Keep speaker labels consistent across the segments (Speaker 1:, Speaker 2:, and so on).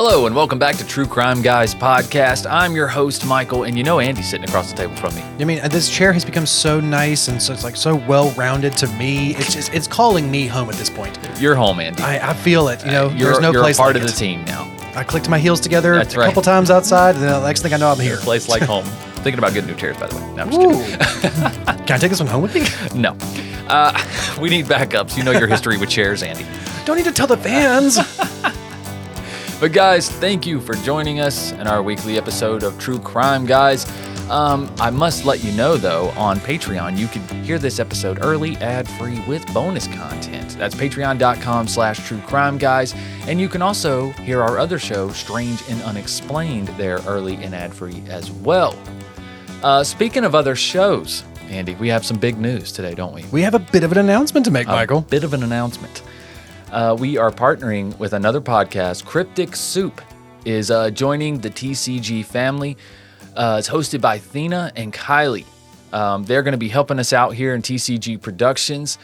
Speaker 1: Hello and welcome back to True Crime Guys podcast. I'm your host, Michael, and you know Andy's sitting across the table from me.
Speaker 2: I mean, this chair has become so nice and so it's like so well-rounded to me. It's calling me home at this point.
Speaker 1: You're home, Andy.
Speaker 2: I feel it. You know, there's no
Speaker 1: you're
Speaker 2: place
Speaker 1: a part
Speaker 2: like
Speaker 1: of
Speaker 2: it.
Speaker 1: the team now.
Speaker 2: I clicked my heels together
Speaker 1: That's
Speaker 2: a
Speaker 1: right.
Speaker 2: couple times outside, and then the next thing I know, I'm here.
Speaker 1: A place like home. Thinking about getting new chairs, by the way. No, I'm just kidding.
Speaker 2: Can I take this one home with me?
Speaker 1: No. We need backups. You know your history with chairs, Andy.
Speaker 2: Don't need to tell the fans.
Speaker 1: But guys, thank you for joining us in our weekly episode of True Crime Guys. I must let you know, though, on Patreon, you can hear this episode early, ad-free, with bonus content. That's patreon.com/truecrimeguys. And you can also hear our other show, Strange and Unexplained, there early and ad-free as well. Speaking of other shows, Andy, we have some big news today, don't we?
Speaker 2: We have a bit of an announcement to make, Michael.
Speaker 1: A bit of an announcement. We are partnering with another podcast. Cryptic Soup is joining the TCG family. It's hosted by Thina and Kylie. They're going to be helping us out here in TCG Productions,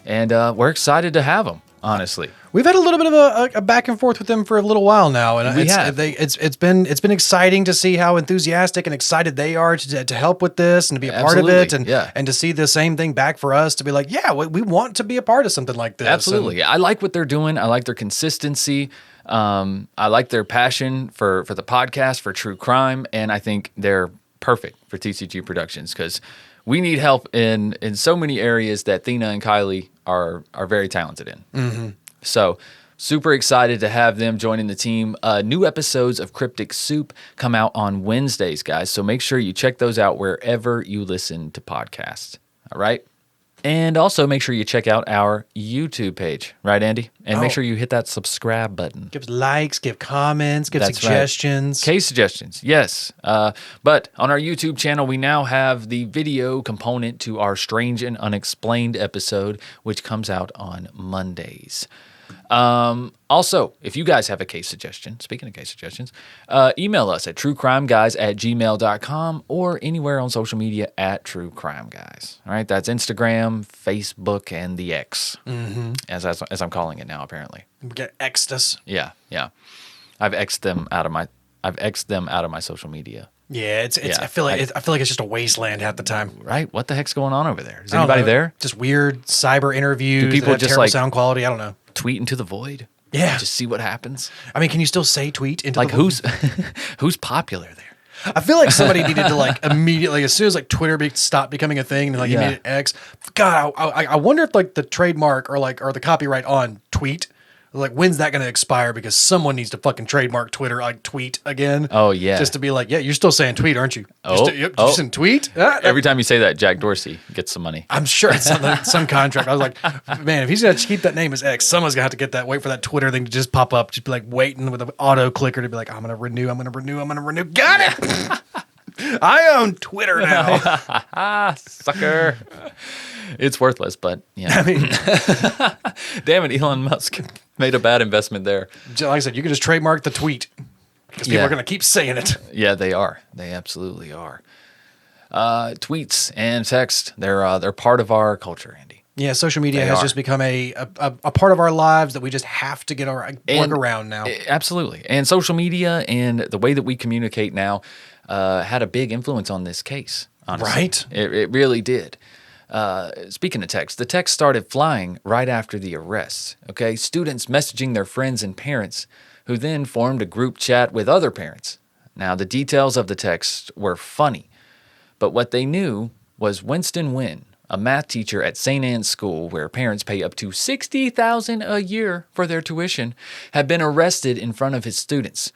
Speaker 1: and we're excited to have them, honestly.
Speaker 2: We've had a little bit of a back and forth with them for a little while now, and it's been exciting to see how enthusiastic and excited they are to help with this and to be a part of it, and to see the same thing back for us to be like, yeah, we want to be a part of something like this.
Speaker 1: Absolutely, I like what they're doing. I like their consistency. I like their passion for the podcast, for true crime, and I think they're perfect for TCG Productions because we need help in so many areas that Thina and Kylie are very talented in. Mm-hmm. So super excited to have them joining the team. New episodes of Cryptic Soup come out on Wednesdays, guys. So make sure you check those out wherever you listen to podcasts. All right. And also make sure you check out our YouTube page. Right, Andy? And make sure you hit that subscribe button.
Speaker 2: Give likes, give comments, give
Speaker 1: That's
Speaker 2: suggestions.
Speaker 1: Right. Case suggestions, yes. But on our YouTube channel, we now have the video component to our Strange and Unexplained episode, which comes out on Mondays. Also, if you guys have a case suggestion, speaking of case suggestions, email us at truecrimeguys@gmail.com or anywhere on social media at True Crime Guys. All right, that's Instagram, Facebook, and the X, as I'm calling it now. Apparently,
Speaker 2: We get X'd us.
Speaker 1: yeah. I've X'd them out of my social media.
Speaker 2: Yeah, I feel like it's just a wasteland half the time.
Speaker 1: Right? What the heck's going on over there? Is
Speaker 2: I don't
Speaker 1: anybody
Speaker 2: know.
Speaker 1: there?
Speaker 2: Just weird cyber interviews.
Speaker 1: Do people
Speaker 2: that have
Speaker 1: just,
Speaker 2: terrible
Speaker 1: like-
Speaker 2: sound quality? I don't know.
Speaker 1: Tweet into the void.
Speaker 2: Yeah.
Speaker 1: Just see what happens.
Speaker 2: I mean, can you still say tweet into
Speaker 1: Like
Speaker 2: the
Speaker 1: who's popular there?
Speaker 2: I feel like somebody needed to like immediately, as soon as like Twitter stopped becoming a thing and like you made it X. God, I wonder if like the trademark or the copyright on tweet, like when's that going to expire? Because someone needs to fucking trademark Twitter like tweet again.
Speaker 1: Oh yeah.
Speaker 2: Just to be like, yeah, you're still saying tweet, aren't you? You're saying tweet.
Speaker 1: Every time you say that, Jack Dorsey gets some money.
Speaker 2: I'm sure it's some contract. I was like, man, if he's gonna keep that name as X, someone's gonna have to get that. Wait for that Twitter thing to just pop up. Just be like waiting with an auto clicker to be like, I'm gonna renew. Got it. I own Twitter now.
Speaker 1: Sucker. It's worthless, but yeah.
Speaker 2: I mean,
Speaker 1: Damn it, Elon Musk made a bad investment there.
Speaker 2: like I said, you can just trademark the tweet because people are gonna keep saying it.
Speaker 1: Yeah, they are. They absolutely are. Tweets and text, they're part of our culture, Andy.
Speaker 2: Yeah, social media has just become a part of our lives that we just have to work around now.
Speaker 1: Absolutely. And social media and the way that we communicate now had a big influence on this case, honestly.
Speaker 2: Right?
Speaker 1: It really did. Speaking of text, the text started flying right after the arrests. Okay, students messaging their friends and parents, who then formed a group chat with other parents. Now, the details of the text were funny, but what they knew was Winston Nguyen, a math teacher at St. Anne's School, where parents pay up to $60,000 a year for their tuition, had been arrested in front of his students.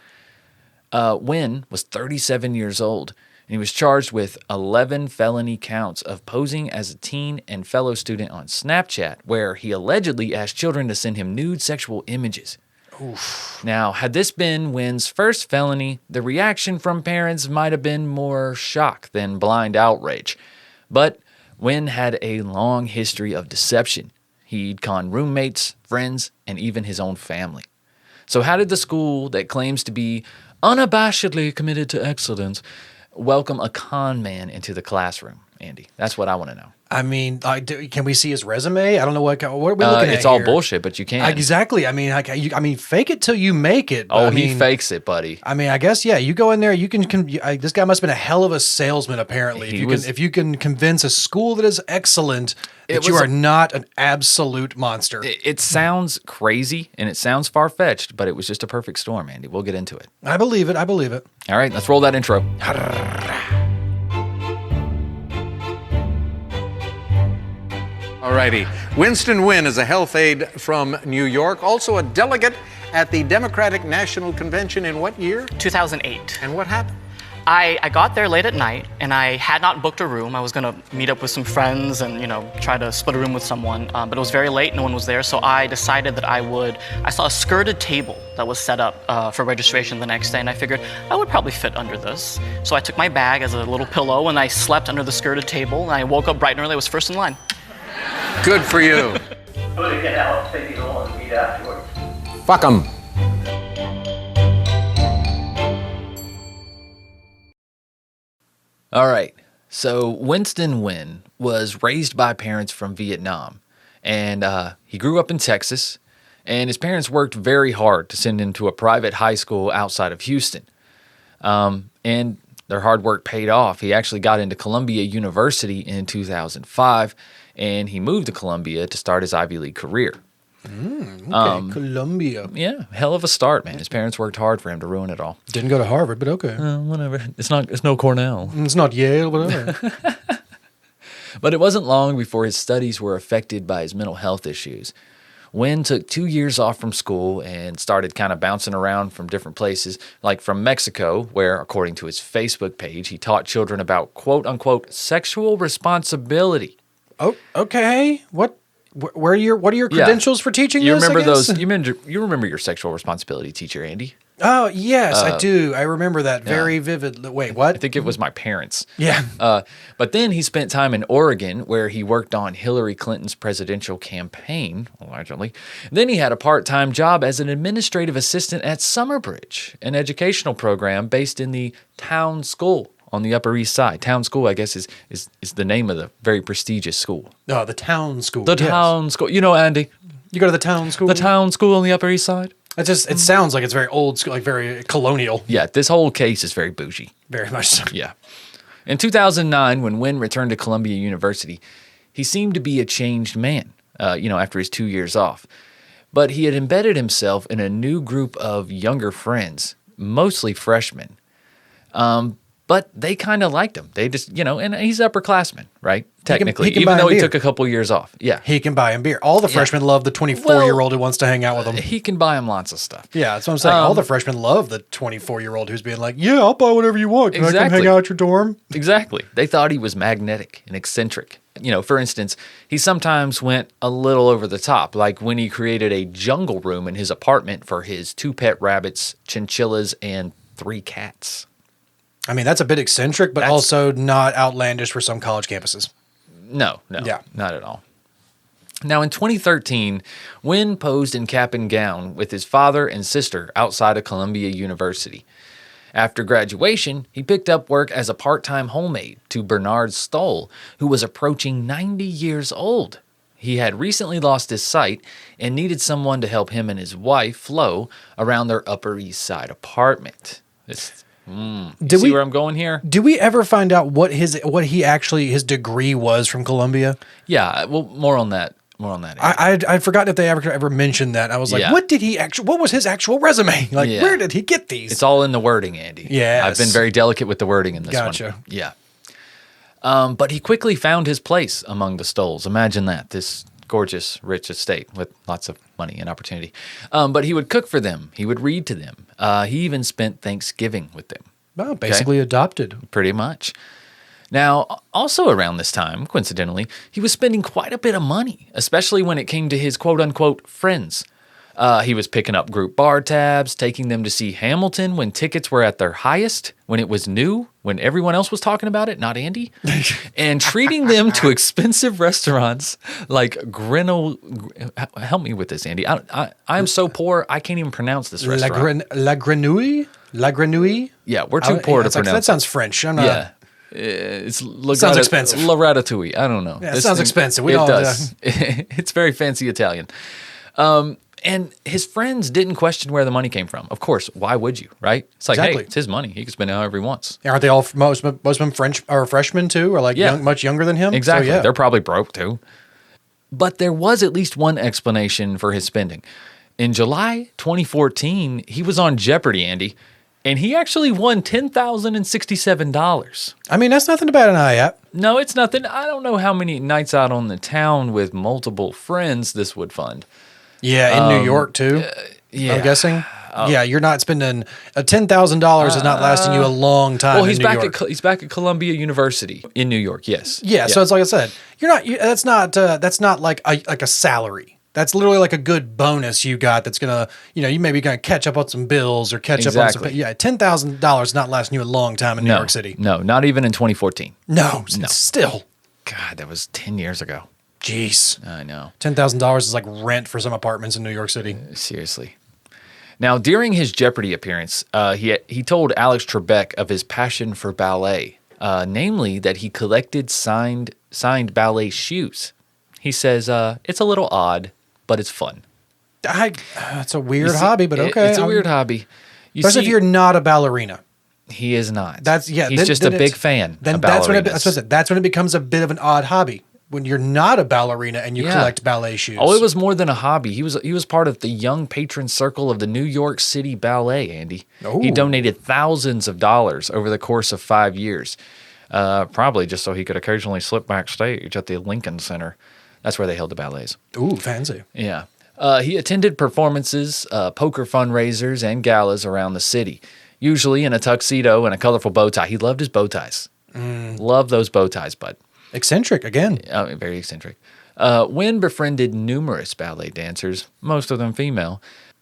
Speaker 1: Nguyen was 37 years old, and he was charged with 11 felony counts of posing as a teen and fellow student on Snapchat, where he allegedly asked children to send him nude sexual images. Oof. Now, had this been Nguyen's first felony, the reaction from parents might have been more shock than blind outrage. But Nguyen had a long history of deception. He'd conned roommates, friends, and even his own family. So how did the school that claims to be unabashedly committed to excellence welcome a con man into the classroom? Andy? That's what I want to know.
Speaker 2: I mean, can we see his resume? I don't know what are we looking at.
Speaker 1: It's all
Speaker 2: here?
Speaker 1: bullshit, but you can.
Speaker 2: Exactly. I mean, fake it till you make it.
Speaker 1: Oh,
Speaker 2: I
Speaker 1: he
Speaker 2: mean,
Speaker 1: fakes it, buddy.
Speaker 2: I mean, I guess you go in there. You can. This guy must have been a hell of a salesman. Apparently, if you can convince a school that is excellent that you are not an absolute monster.
Speaker 1: It sounds crazy and it sounds far fetched, but it was just a perfect storm, Andy. We'll get into it.
Speaker 2: I believe it. I believe it.
Speaker 1: All right, let's roll that intro.
Speaker 3: Alrighty. Winston Nguyen is a health aide from New York, also a delegate at the Democratic National Convention in what year?
Speaker 4: 2008.
Speaker 3: And what happened?
Speaker 4: I got there late at night, and I had not booked a room. I was going to meet up with some friends and, try to split a room with someone. But it was very late. No one was there. So I decided that I saw a skirted table that was set up for registration the next day. And I figured I would probably fit under this. So I took my bag as a little pillow, and I slept under the skirted table. And I woke up bright and early. I was first in line.
Speaker 3: Good for you.
Speaker 5: I'm gonna get out, take it all, and meet afterwards.
Speaker 3: Fuck 'em.
Speaker 1: All right. So Winston Nguyen was raised by parents from Vietnam, and he grew up in Texas, and his parents worked very hard to send him to a private high school outside of Houston. And their hard work paid off. He actually got into Columbia University in 2005, and he moved to Columbia to start his Ivy League career.
Speaker 2: Okay, Columbia.
Speaker 1: Yeah, hell of a start, man. His parents worked hard for him to ruin it all.
Speaker 2: Didn't go to Harvard, but okay.
Speaker 1: Whatever. It's no Cornell.
Speaker 2: It's not Yale, whatever.
Speaker 1: But it wasn't long before his studies were affected by his mental health issues. Nguyen took 2 years off from school and started kind of bouncing around from different places, like from Mexico, where, according to his Facebook page, he taught children about quote-unquote sexual responsibility.
Speaker 2: Oh, okay. What are your credentials for teaching
Speaker 1: You
Speaker 2: this?
Speaker 1: remember
Speaker 2: I guess?
Speaker 1: those? You remember your sexual responsibility teacher, Andy?
Speaker 2: Oh, yes, I do. I remember that very vividly. Wait, what?
Speaker 1: I think it was my parents.
Speaker 2: Yeah.
Speaker 1: But then he spent time in Oregon, where he worked on Hillary Clinton's presidential campaign, allegedly. Then he had a part-time job as an administrative assistant at Summerbridge, an educational program based in the town school on the Upper East Side. Town School, I guess, is the name of the very prestigious school.
Speaker 2: Oh, the town school.
Speaker 1: The
Speaker 2: yes.
Speaker 1: town school. You know, Andy,
Speaker 2: You go to the town school?
Speaker 1: the town school on the Upper East Side.
Speaker 2: It sounds like it's very old school, like very colonial.
Speaker 1: Yeah, this whole case is very bougie.
Speaker 2: Very much so.
Speaker 1: Yeah. In 2009, when Nguyen returned to Columbia University, he seemed to be a changed man, after his 2 years off. But he had embedded himself in a new group of younger friends, mostly freshmen. But they kind of liked him. They just, and he's upperclassman, right? Technically,
Speaker 2: he can
Speaker 1: even
Speaker 2: buy
Speaker 1: though
Speaker 2: him
Speaker 1: he
Speaker 2: beer.
Speaker 1: took a couple years off. Yeah.
Speaker 2: He can buy him beer. All the freshmen love the 24-year-old who wants to hang out with them.
Speaker 1: He can buy him lots of stuff.
Speaker 2: Yeah, that's what I'm saying. All the freshmen love the 24-year-old who's being like, yeah, I'll buy whatever you want. Can I come
Speaker 1: Exactly.
Speaker 2: hang out at your dorm?
Speaker 1: Exactly. They thought he was magnetic and eccentric. For instance, he sometimes went a little over the top, like when he created a jungle room in his apartment for his 2 pet rabbits, chinchillas, and 3 cats.
Speaker 2: I mean, that's a bit eccentric, but also not outlandish for some college campuses.
Speaker 1: No,
Speaker 2: Yeah.
Speaker 1: not at all. Now, in 2013, Nguyen posed in cap and gown with his father and sister outside of Columbia University. After graduation, he picked up work as a part-time homemaid to Bernard Stoll, who was approaching 90 years old. He had recently lost his sight and needed someone to help him and his wife, Flo, around their Upper East Side apartment. See where I'm going here?
Speaker 2: Do we ever find out what his degree was from Columbia?
Speaker 1: Yeah, well, more on that.
Speaker 2: I'd forgotten if they ever mentioned that. I was like,
Speaker 1: Yeah.
Speaker 2: what was his actual resume? Like,
Speaker 1: Yeah.
Speaker 2: where did he get these?
Speaker 1: It's all in the wording, Andy.
Speaker 2: Yes.
Speaker 1: I've been very delicate with the wording in this
Speaker 2: Gotcha.
Speaker 1: one. Yeah. But he quickly found his place among the Stolls. Imagine that, this gorgeous, rich estate with lots of money and opportunity. But he would cook for them. He would read to them. He even spent Thanksgiving with them.
Speaker 2: Well, basically adopted.
Speaker 1: Pretty much. Now, also around this time, coincidentally, he was spending quite a bit of money, especially when it came to his quote-unquote friends. He was picking up group bar tabs, taking them to see Hamilton when tickets were at their highest, when it was new, when everyone else was talking about it, not Andy, and treating them to expensive restaurants like help me with this, Andy. I'm so poor, I can't even pronounce this restaurant.
Speaker 2: La Grenouille? La Grenouille?
Speaker 1: Yeah, we're too poor to pronounce
Speaker 2: That sounds French. I'm not.
Speaker 1: Yeah.
Speaker 2: Sounds expensive.
Speaker 1: La Ratatouille. I don't know.
Speaker 2: Yeah, it sounds expensive. We
Speaker 1: it
Speaker 2: don't.
Speaker 1: does. It's very fancy Italian. And his friends didn't question where the money came from. Of course, why would you, right? It's like,
Speaker 2: Exactly.
Speaker 1: hey, it's his money. He can spend it however he wants.
Speaker 2: Aren't they all most of them French or freshmen too, or like much younger than him?
Speaker 1: Exactly.
Speaker 2: So, yeah.
Speaker 1: They're probably broke too. But there was at least one explanation for his spending. In July 2014, he was on Jeopardy, Andy, and he actually won $10,067.
Speaker 2: I mean, that's nothing to bat an eye at.
Speaker 1: No, it's nothing. I don't know how many nights out on the town with multiple friends this would fund.
Speaker 2: Yeah, in New York too.
Speaker 1: Yeah.
Speaker 2: I'm guessing. Yeah, you're not spending $10,000 is not lasting you a long time.
Speaker 1: Well, he's
Speaker 2: in New
Speaker 1: back
Speaker 2: York.
Speaker 1: he's back at Columbia University in New York. Yes.
Speaker 2: Yeah, so it's like I said, that's not like a salary. That's literally like a good bonus you got. That's gonna, you maybe gonna catch up on some bills or catch up on some. Yeah, $10,000 not lasting you a long time in New York City.
Speaker 1: No, not even in 2014.
Speaker 2: No, still.
Speaker 1: God, that was 10 years ago.
Speaker 2: Jeez,
Speaker 1: I know.
Speaker 2: $10,000 is like rent for some apartments in New York City.
Speaker 1: Seriously. Now, during his Jeopardy appearance, he told Alex Trebek of his passion for ballet, namely that he collected signed ballet shoes. He says, it's a little odd, but it's fun.
Speaker 2: It's a weird hobby, but okay.
Speaker 1: It's a weird hobby.
Speaker 2: Especially if you're not a ballerina.
Speaker 1: He is not.
Speaker 2: He's
Speaker 1: just a big fan of
Speaker 2: that's
Speaker 1: ballerinas.
Speaker 2: that's when it becomes a bit of an odd hobby. When you're not a ballerina and you collect ballet shoes.
Speaker 1: Oh, it was more than a hobby. He was part of the young patron circle of the New York City Ballet, Andy.
Speaker 2: Oh.
Speaker 1: He donated thousands of dollars over the course of 5 years, probably just so he could occasionally slip backstage at the Lincoln Center. That's where they held the ballets.
Speaker 2: Ooh, fancy.
Speaker 1: Yeah. He attended performances, poker fundraisers, and galas around the city, usually in a tuxedo and a colorful bow tie. He loved his bow ties. Loved those bow ties, bud.
Speaker 2: Eccentric again.
Speaker 1: Very eccentric. Nguyen befriended numerous ballet dancers, most of them female.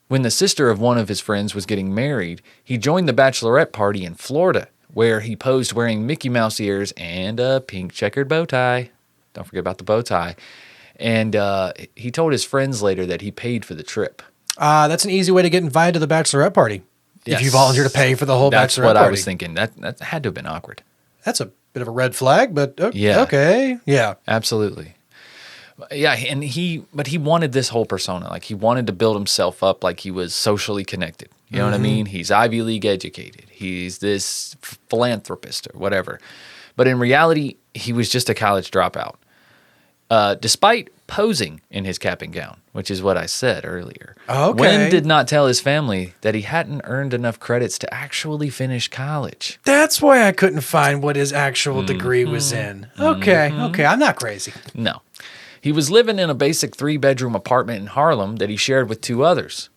Speaker 1: When the sister of one of his friends was getting married, he joined the bachelorette party in Florida, where he posed wearing Mickey Mouse ears and a pink checkered bow tie. Don't forget about the bow tie. And he told his friends later that he paid for the trip.
Speaker 2: That's an easy way to get invited to the bachelorette party.
Speaker 1: Yes.
Speaker 2: If you volunteer to pay for the whole
Speaker 1: That's
Speaker 2: bachelorette
Speaker 1: what
Speaker 2: party.
Speaker 1: I was thinking. That had to have been awkward.
Speaker 2: That's a bit of a red flag, but okay.
Speaker 1: Yeah.
Speaker 2: Okay. Yeah.
Speaker 1: Absolutely. Yeah, and he wanted this whole persona. Like, he wanted to build himself up like he was socially connected. You know what I mean? He's Ivy League educated. He's this philanthropist or whatever. But in reality, he was just a college dropout. Despite posing in his cap and gown, which is what I said earlier.
Speaker 2: Okay.
Speaker 1: Nguyen did not tell his family that he hadn't earned enough credits to actually finish college.
Speaker 2: That's why I couldn't find what his actual degree was in. Okay. Okay. I'm not crazy.
Speaker 1: No. He was living in a basic 3-bedroom apartment in Harlem that he shared with 2 others.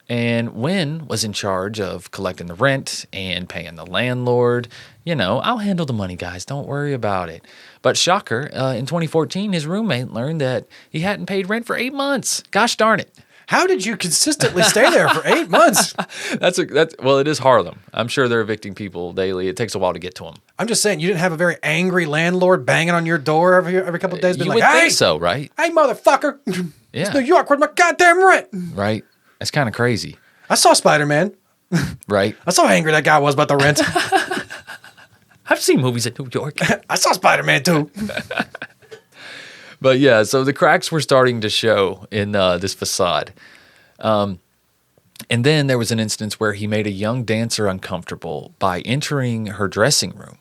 Speaker 1: And Nguyen was in charge of collecting the rent and paying the landlord. I'll handle the money, guys. Don't worry about it. But shocker, in 2014, his roommate learned that he hadn't paid rent for 8 months. Gosh darn it.
Speaker 2: How did you consistently stay there for 8 months?
Speaker 1: Well, it is Harlem. I'm sure they're evicting people daily. It takes a while to get to them.
Speaker 2: I'm just saying, you didn't have a very angry landlord banging on your door every couple of days, being
Speaker 1: You
Speaker 2: like,
Speaker 1: would
Speaker 2: "Hey,
Speaker 1: think so, right?
Speaker 2: hey, motherfucker,
Speaker 1: Yeah.
Speaker 2: it's New York. Where's my goddamn rent?"
Speaker 1: Right. That's kind of crazy,
Speaker 2: I saw Spider-Man.
Speaker 1: right?
Speaker 2: I saw how angry that guy was about the rent.
Speaker 1: I've seen movies in New York.
Speaker 2: I saw Spider-Man too.
Speaker 1: But yeah, so the cracks were starting to show in this facade. And then there was an instance where he made a young dancer uncomfortable by entering her dressing room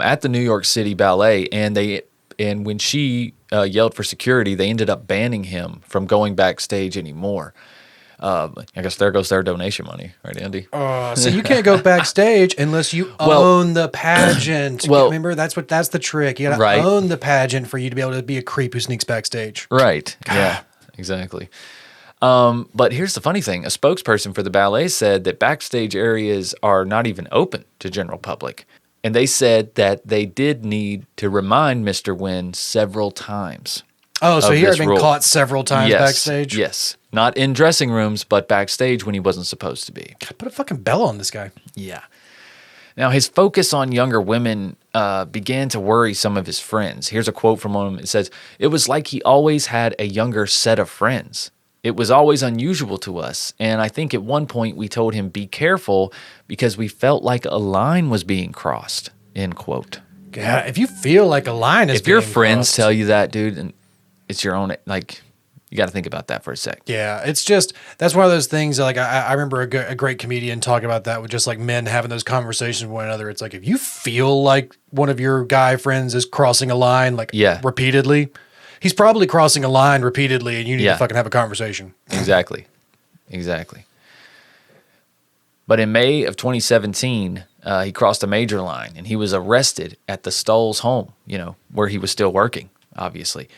Speaker 1: at the New York City Ballet. And when she yelled for security, they ended up banning him from going backstage anymore. I guess there goes their donation money, right, Andy?
Speaker 2: So you can't go backstage unless you own the pageant.
Speaker 1: Well,
Speaker 2: remember, that's the trick. You gotta own the pageant for you to be able to be a creep who sneaks backstage.
Speaker 1: Right. Yeah, exactly. But here's the funny thing. A spokesperson for the ballet said that backstage areas are not even open to general public. And they said that they did need to remind Mr. Nguyen several times.
Speaker 2: Oh, so he had
Speaker 1: this
Speaker 2: been
Speaker 1: rule.
Speaker 2: caught several times
Speaker 1: Yes,
Speaker 2: backstage?
Speaker 1: Yes. Not in dressing rooms, but backstage when he wasn't supposed to be.
Speaker 2: Put a fucking bell on this guy.
Speaker 1: Yeah. Now, his focus on younger women began to worry some of his friends. Here's a quote from him. It says, "It was like he always had a younger set of friends. It was always unusual to us, and I think at one point we told him, be careful, because we felt like a line was being crossed," end quote.
Speaker 2: God, if you feel like a line is
Speaker 1: If your
Speaker 2: being
Speaker 1: friends
Speaker 2: crossed-
Speaker 1: tell you that, dude, and it's your own, like, you got to think about that for a sec.
Speaker 2: Yeah, it's just that's one of those things. Like I remember a great comedian talking about that with just like men having those conversations with one another. It's like if you feel like one of your guy friends is crossing a line, like repeatedly, he's probably crossing a line repeatedly, and you need to fucking have a conversation.
Speaker 1: Exactly. But in May of 2017, he crossed a major line, and he was arrested at the Stoll's home, where he was still working, obviously.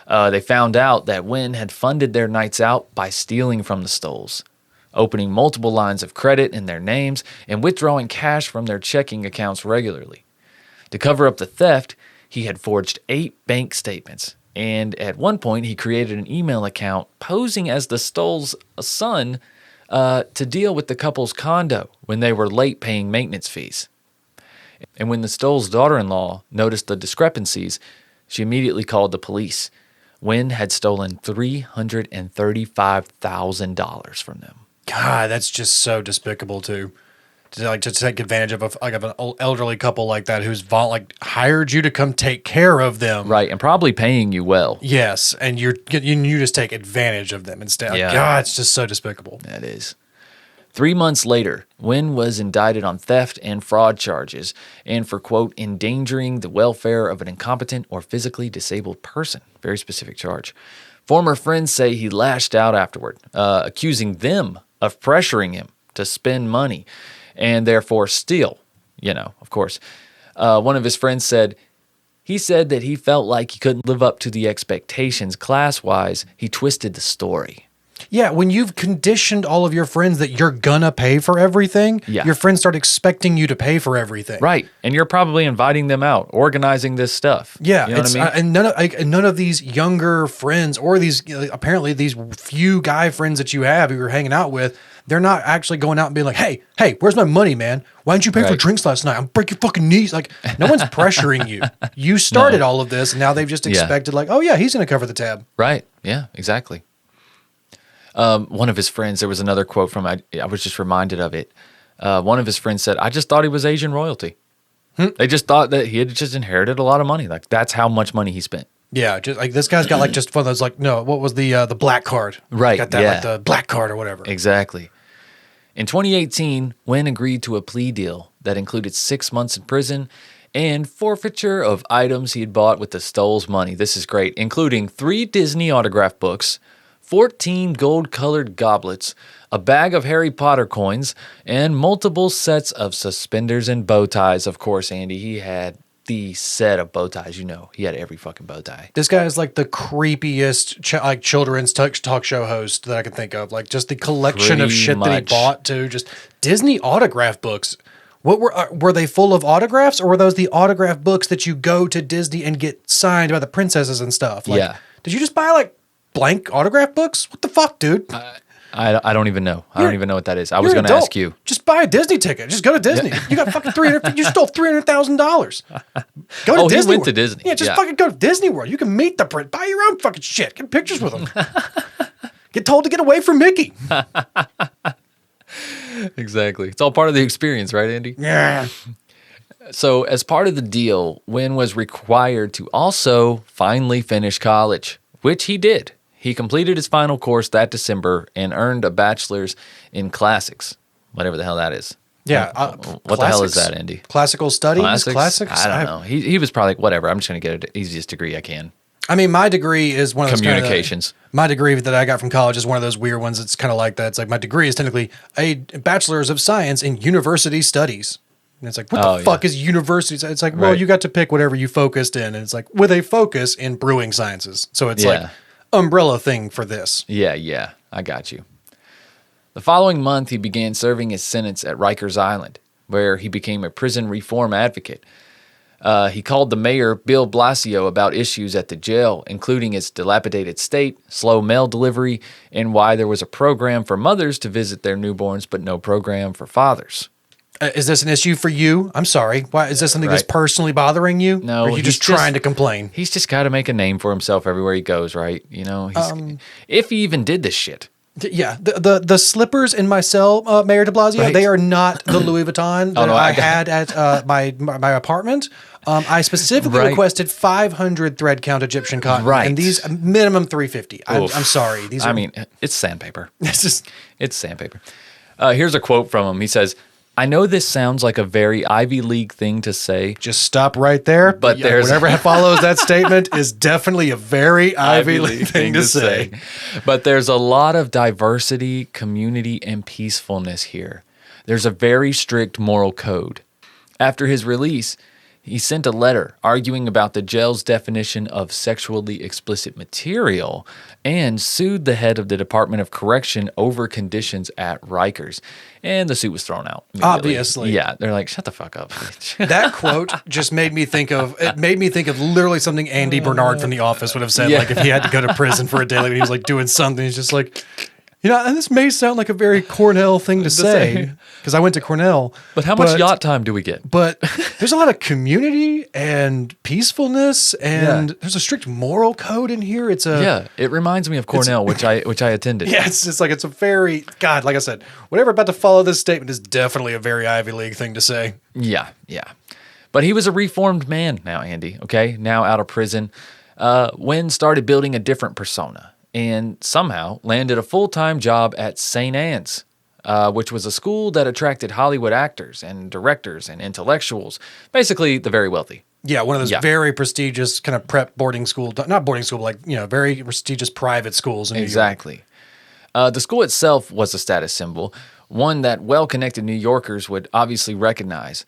Speaker 1: They found out that Nguyen had funded their nights out by stealing from the Stolls, opening multiple lines of credit in their names, and withdrawing cash from their checking accounts regularly. To cover up the theft, he had forged 8 bank statements, and at one point he created an email account posing as the Stolls' son to deal with the couple's condo when they were late paying maintenance fees. And when the Stolls' daughter-in-law noticed the discrepancies, she immediately called the police. Nguyen had stolen $335,000 from them.
Speaker 2: God, that's just so despicable too. To take advantage of an elderly couple like that who's hired you to come take care of them,
Speaker 1: Right, and probably paying you well.
Speaker 2: Yes, and you just take advantage of them instead.
Speaker 1: Yeah.
Speaker 2: God, it's just so despicable.
Speaker 1: That is. 3 months later, Nguyen was indicted on theft and fraud charges and for, quote, endangering the welfare of an incompetent or physically disabled person. Very specific charge. Former friends say he lashed out afterward, accusing them of pressuring him to spend money and therefore steal, of course. One of his friends said, he said that he felt like he couldn't live up to the expectations class-wise. He twisted the story.
Speaker 2: Yeah, when you've conditioned all of your friends that you're gonna pay for everything, your friends start expecting you to pay for everything.
Speaker 1: Right, and you're probably inviting them out, organizing this stuff.
Speaker 2: Yeah,
Speaker 1: you know what I mean?
Speaker 2: And none of these younger friends or these apparently these few guy friends that you have who you're hanging out with, they're not actually going out and being like, hey, where's my money, man? Why didn't you pay for drinks last night? I'm break your fucking knees. Like, no one's pressuring you. You started all of this, and now they've just expected like, oh yeah, he's gonna cover the tab.
Speaker 1: Right. Yeah. Exactly. One of his friends, there was another quote from, I was just reminded of it. One of his friends said, I just thought he was Asian royalty. They just thought that he had just inherited a lot of money. Like, that's how much money he spent.
Speaker 2: Yeah, just like this guy's got like just one of those like, no, what was the black card?
Speaker 1: Right,
Speaker 2: Got that like the black card or whatever.
Speaker 1: Exactly. In 2018, Nguyen agreed to a plea deal that included 6 months in prison and forfeiture of items he had bought with the Stolls' money. This is great, including 3 Disney autograph books, 14 gold-colored goblets, a bag of Harry Potter coins, and multiple sets of suspenders and bow ties. Of course, Andy, he had the set of bow ties. He had every fucking bow tie.
Speaker 2: This guy is like the creepiest children's talk show host that I can think of. Like just the collection of shit that he bought too. Just Disney autograph books. What were they full of autographs, or were those the autograph books that you go to Disney and get signed by the princesses and stuff? Like,
Speaker 1: yeah.
Speaker 2: Did you just buy like blank autograph books? What the fuck, dude?
Speaker 1: I don't even know. I don't even know what that is. I was going to ask you.
Speaker 2: Just buy a Disney ticket. Just go to Disney. You got fucking $300. You stole $300,000. Go to Disney.
Speaker 1: He went
Speaker 2: World.
Speaker 1: to Disney.
Speaker 2: Yeah, just fucking go to Disney World. You can meet the print. Buy your own fucking shit. Get pictures with them. Get told to get away from Mickey.
Speaker 1: Exactly. It's all part of the experience, right, Andy?
Speaker 2: Yeah.
Speaker 1: So, as part of the deal, Nguyen was required to also finally finish college, which he did. He completed his final course that December and earned a bachelor's in classics, whatever the hell that is.
Speaker 2: Yeah.
Speaker 1: What the hell is that, Andy?
Speaker 2: Classical studies? Classics?
Speaker 1: I don't know. He was probably like, whatever, I'm just going to get the easiest degree I can.
Speaker 2: I mean, my degree is one of those
Speaker 1: communications.
Speaker 2: My degree that I got from college is one of those weird ones. It's kind of like that. It's like my degree is technically a bachelor's of science in university studies. And it's like, what the fuck is university? It's like, well, you got to pick whatever you focused in. And it's like, with a focus in brewing sciences. So it's like umbrella thing for this.
Speaker 1: Yeah, I got you. The following month, he began serving his sentence at Rikers Island, where he became a prison reform advocate. He called the mayor, Bill Blasio, about issues at the jail, including its dilapidated state, slow mail delivery, and why there was a program for mothers to visit their newborns, but no program for fathers.
Speaker 2: Is this an issue for you? I'm sorry. Why is this something that's personally bothering you?
Speaker 1: No,
Speaker 2: or are you just trying to complain?
Speaker 1: He's just got to make a name for himself everywhere he goes, right? You know, if he even did this shit.
Speaker 2: Yeah, the slippers in my cell, Mayor de Blasio,
Speaker 1: Right.
Speaker 2: they are not the Louis Vuitton that
Speaker 1: no,
Speaker 2: I
Speaker 1: I got-
Speaker 2: had at my apartment. I specifically
Speaker 1: Right.
Speaker 2: requested 500 thread count Egyptian cotton,
Speaker 1: Right.
Speaker 2: and these minimum 350. I'm
Speaker 1: Oof.
Speaker 2: sorry, these are.
Speaker 1: I mean, it's sandpaper.
Speaker 2: it's just
Speaker 1: It's sandpaper. Here's a quote from him. He says, "I know this sounds like a very Ivy League thing to say,
Speaker 2: just stop right there.
Speaker 1: But there's-
Speaker 2: whatever follows that statement is definitely a very Ivy League thing to say.
Speaker 1: But there's a lot of diversity, community, and peacefulness here. There's a very strict moral code. After his release, he sent a letter arguing about the jail's definition of sexually explicit material and sued the head of the Department of Correction over conditions at Rikers. And the suit was thrown out. immediately.
Speaker 2: Obviously.
Speaker 1: Yeah, they're like, shut the fuck up.
Speaker 2: That quote just made me think of literally something Andy Bernard from The Office would have said.
Speaker 1: Yeah.
Speaker 2: Like if he had to go to prison for a day, like he was like doing something, he's just like, you know, and this may sound like a very Cornell thing to say because I went to Cornell.
Speaker 1: But how much yacht time do we get?
Speaker 2: But there's a lot of community and peacefulness, and there's a strict moral code in here. It's a
Speaker 1: Yeah, it reminds me of Cornell, which I attended.
Speaker 2: yeah, it's just like it's a very God. Like I said, whatever about to follow this statement is definitely a very Ivy League thing to say.
Speaker 1: Yeah, yeah. But he was a reformed man now, Andy, okay? Now out of prison. Nguyen started building a different persona and somehow landed a full-time job at St. Anne's, which was a school that attracted Hollywood actors and directors and intellectuals, basically the very wealthy.
Speaker 2: Yeah, one of those
Speaker 1: Yeah.
Speaker 2: very prestigious kind of prep boarding school, not boarding school, but like, you know, very prestigious private schools in New York.
Speaker 1: Exactly. The school itself was a status symbol, one that well-connected New Yorkers would obviously recognize.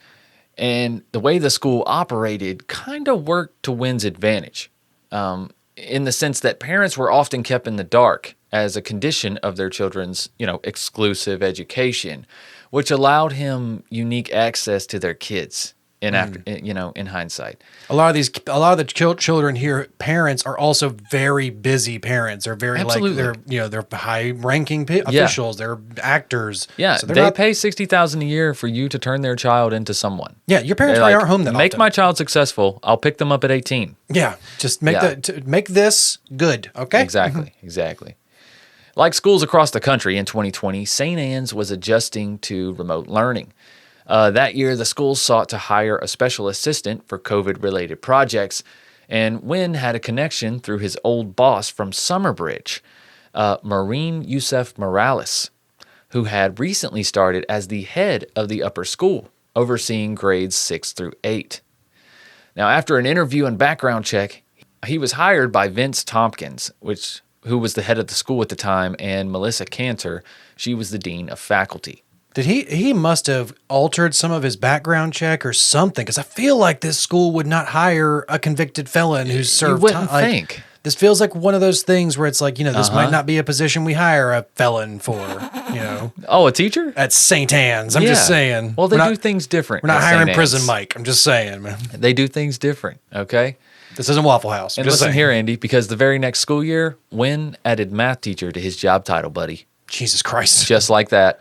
Speaker 1: And the way the school operated kind of worked to Nguyen's advantage, in the sense that parents were often kept in the dark as a condition of their children's, exclusive education, which allowed him unique access to their kids. In hindsight,
Speaker 2: A lot of the children here, parents are also very busy parents. They're very
Speaker 1: Absolutely.
Speaker 2: they're high ranking officials. They're actors.
Speaker 1: yeah,
Speaker 2: So they're
Speaker 1: they
Speaker 2: not-
Speaker 1: pay $60,000 a year for you to turn their child into someone.
Speaker 2: Yeah, your parents
Speaker 1: They're
Speaker 2: probably
Speaker 1: like,
Speaker 2: aren't home that
Speaker 1: Make
Speaker 2: often.
Speaker 1: my child successful. I'll pick them up at 18.
Speaker 2: Yeah, just make
Speaker 1: Yeah.
Speaker 2: make this good. Okay.
Speaker 1: Exactly, exactly. Like schools across the country in 2020, St. Anne's was adjusting to remote learning. That year, the school sought to hire a special assistant for COVID-related projects, and Nguyen had a connection through his old boss from Summerbridge, Maureen Youssef Morales, who had recently started as the head of the upper school, overseeing grades 6 through 8. Now, after an interview and background check, he was hired by Vince Tompkins, who was the head of the school at the time, and Melissa Cantor, she was the dean of faculty.
Speaker 2: Did he must have altered some of his background check or something? Because I feel like this school would not hire a convicted felon who's served
Speaker 1: wouldn't
Speaker 2: time. Like,
Speaker 1: think.
Speaker 2: this feels like one of those things where it's like, this might not be a position we hire a felon for,
Speaker 1: Oh, a teacher?
Speaker 2: at St. Anne's. I'm just
Speaker 1: Yeah.
Speaker 2: saying.
Speaker 1: Well, they
Speaker 2: We're
Speaker 1: do
Speaker 2: not-
Speaker 1: things different.
Speaker 2: We're not
Speaker 1: at St.
Speaker 2: hiring prison
Speaker 1: Anne's.
Speaker 2: Mike. I'm just saying, man.
Speaker 1: They do things different, okay?
Speaker 2: This isn't Waffle House. I'm
Speaker 1: And
Speaker 2: just
Speaker 1: listen
Speaker 2: saying.
Speaker 1: here, Andy, because the very next school year, Nguyen added math teacher to his job title, buddy.
Speaker 2: Jesus Christ.
Speaker 1: Just like that.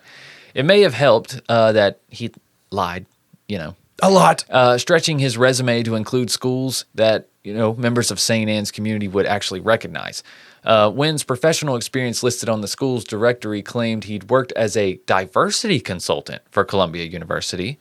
Speaker 1: It may have helped that he lied,
Speaker 2: A lot.
Speaker 1: stretching his resume to include schools that members of St. Anne's community would actually recognize. Nguyen's professional experience listed on the school's directory claimed he'd worked as a diversity consultant for Columbia University,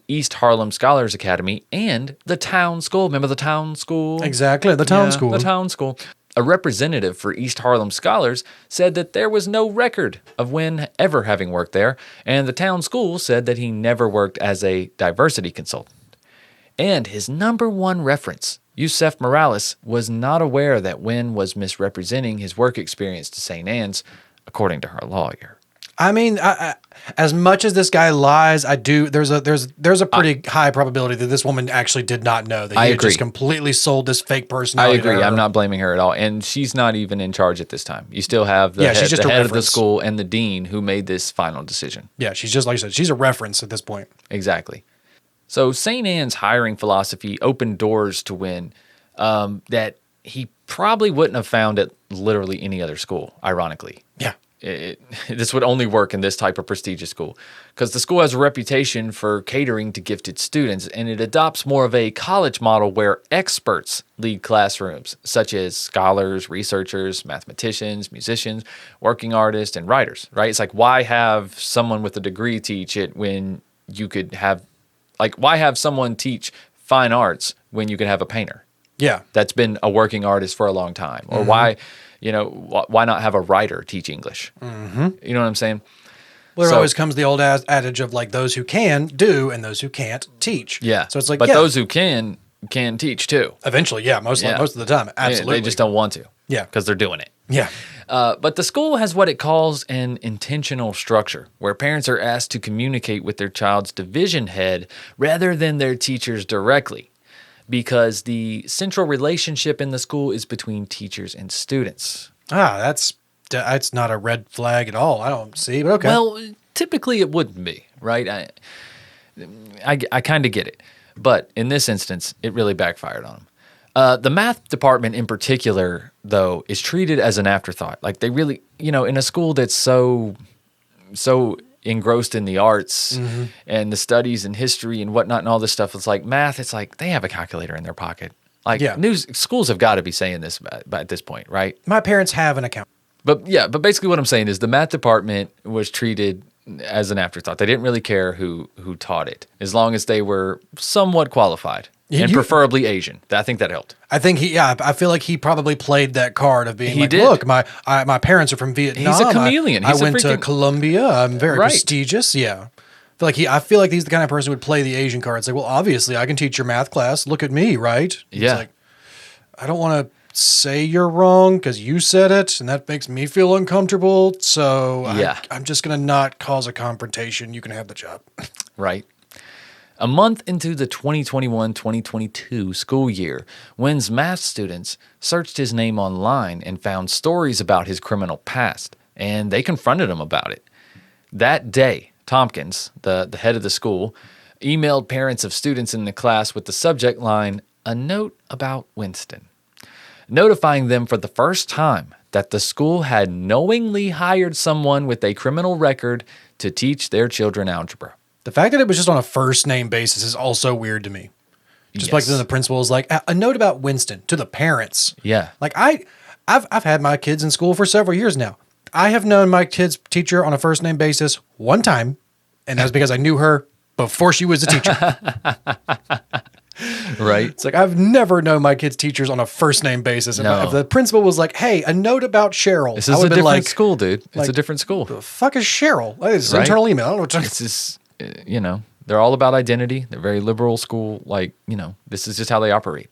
Speaker 1: East Harlem Scholars Academy, and the town school. Remember the town school?
Speaker 2: Exactly. The town
Speaker 1: Yeah,
Speaker 2: school.
Speaker 1: The town school. A representative for East Harlem Scholars said that there was no record of Nguyen ever having worked there, and the town school said that he never worked as a diversity consultant. And his number one reference, Youssef Morales, was not aware that Nguyen was misrepresenting his work experience to St. Anne's, according to her lawyer.
Speaker 2: I mean, as much as this guy lies, there's a pretty high probability that this woman actually did not know that he
Speaker 1: I
Speaker 2: had
Speaker 1: agree.
Speaker 2: just completely sold this fake
Speaker 1: I
Speaker 2: personality. to
Speaker 1: agree.
Speaker 2: her.
Speaker 1: I'm not blaming her at all. And she's not even in charge at this time. You still have the
Speaker 2: Yeah, she's
Speaker 1: head,
Speaker 2: just
Speaker 1: the
Speaker 2: a
Speaker 1: head of the
Speaker 2: reference.
Speaker 1: school and the dean who made this final decision.
Speaker 2: Yeah, she's just like I said. She's a reference at this point.
Speaker 1: Exactly. So St. Anne's hiring philosophy opened doors to Nguyen that he probably wouldn't have found at literally any other school, ironically.
Speaker 2: Yeah.
Speaker 1: this would only work in this type of prestigious school because the school has a reputation for catering to gifted students, and it adopts more of a college model where experts lead classrooms, such as scholars, researchers, mathematicians, musicians, working artists, and writers, right? It's like, why have someone with a degree teach it when you could have, like, why have someone teach fine arts when you could have a painter?
Speaker 2: Yeah.
Speaker 1: That's been a working artist for a long time. Or why not have a writer teach English? Mm-hmm. You know what I'm saying?
Speaker 2: Well, there always comes the old adage of like those who can do and those who can't teach.
Speaker 1: Yeah.
Speaker 2: So it's like,
Speaker 1: but those who can teach too.
Speaker 2: Eventually, yeah, most of the time, absolutely.
Speaker 1: They just don't want to.
Speaker 2: Yeah.
Speaker 1: Because they're doing it.
Speaker 2: Yeah.
Speaker 1: But the school has what it calls an intentional structure, where parents are asked to communicate with their child's division head rather than their teachers directly, because the central relationship in the school is between teachers and students.
Speaker 2: That's not a red flag at all. I don't see, but okay.
Speaker 1: Well, typically it wouldn't be, right? I kind of get it. But in this instance, it really backfired on them. The math department in particular, though, is treated as an afterthought. Like they really, in a school that's so engrossed in the arts and the studies and history and whatnot and all this stuff, it's like math, it's like they have a calculator in their pocket. Like schools have got to be saying this at this point, right?
Speaker 2: My parents have an account.
Speaker 1: But basically what I'm saying is the math department was treated as an afterthought. They didn't really care who taught it, as long as they were somewhat qualified and preferably Asian. I think that helped.
Speaker 2: I think I feel like he probably played that card of being
Speaker 1: did.
Speaker 2: Look, my parents are from Vietnam.
Speaker 1: He's a chameleon.
Speaker 2: I went to Columbia. I'm very prestigious. Yeah. I feel like he's the kind of person who would play the Asian card. It's like, well, obviously I can teach your math class. Look at me, right?
Speaker 1: Yeah.
Speaker 2: It's like, I don't want to say you're wrong because you said it, and that makes me feel uncomfortable. So I'm just going to not cause a confrontation. You can have the job.
Speaker 1: Right. A month into the 2021-2022 school year, Nguyen's math students searched his name online and found stories about his criminal past, and they confronted him about it. That day, Tompkins, the head of the school, emailed parents of students in the class with the subject line, "A note about Winston," notifying them for the first time that the school had knowingly hired someone with a criminal record to teach their children algebra.
Speaker 2: The fact that it was just on a first name basis is also weird to me. Just like then the principal was like, a note about Winston to the parents.
Speaker 1: Yeah.
Speaker 2: Like I've had my kids in school for several years now. I have known my kid's teacher on a first name basis one time, and that was because I knew her before she was a teacher.
Speaker 1: Right.
Speaker 2: It's like I've never known my kids' teachers on a first name basis. If the principal was like, "Hey, a note about Cheryl,"
Speaker 1: This is a different school, dude. It's a different school.
Speaker 2: The fuck is Cheryl? It's an internal email. I don't know what
Speaker 1: It's just, they're all about identity. They're very liberal school. This is just how they operate.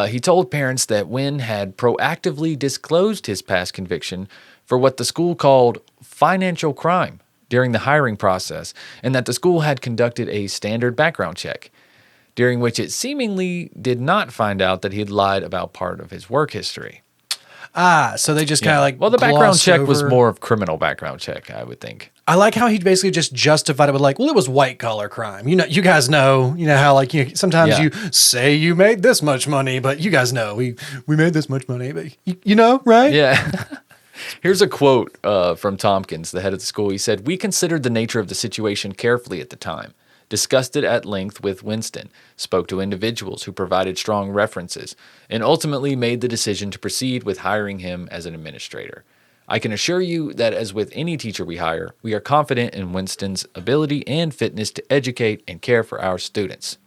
Speaker 1: He told parents that Nguyen had proactively disclosed his past conviction for what the school called financial crime during the hiring process, and that the school had conducted a standard background check, during which it seemingly did not find out that he had lied about part of his work history.
Speaker 2: So they just kind of like.
Speaker 1: Well, the background check
Speaker 2: over.
Speaker 1: was more of criminal background check, I would think.
Speaker 2: I like how he basically just justified it with like, well, it was white collar crime. You guys know, how like sometimes you say you made this much money, but you guys know we made this much money, but right?
Speaker 1: Yeah. Here's a quote from Tompkins, the head of the school. He said, "We considered the nature of the situation carefully at the time, discussed it at length with Winston, spoke to individuals who provided strong references, and ultimately made the decision to proceed with hiring him as an administrator. I can assure you that as with any teacher we hire, we are confident in Winston's ability and fitness to educate and care for our students."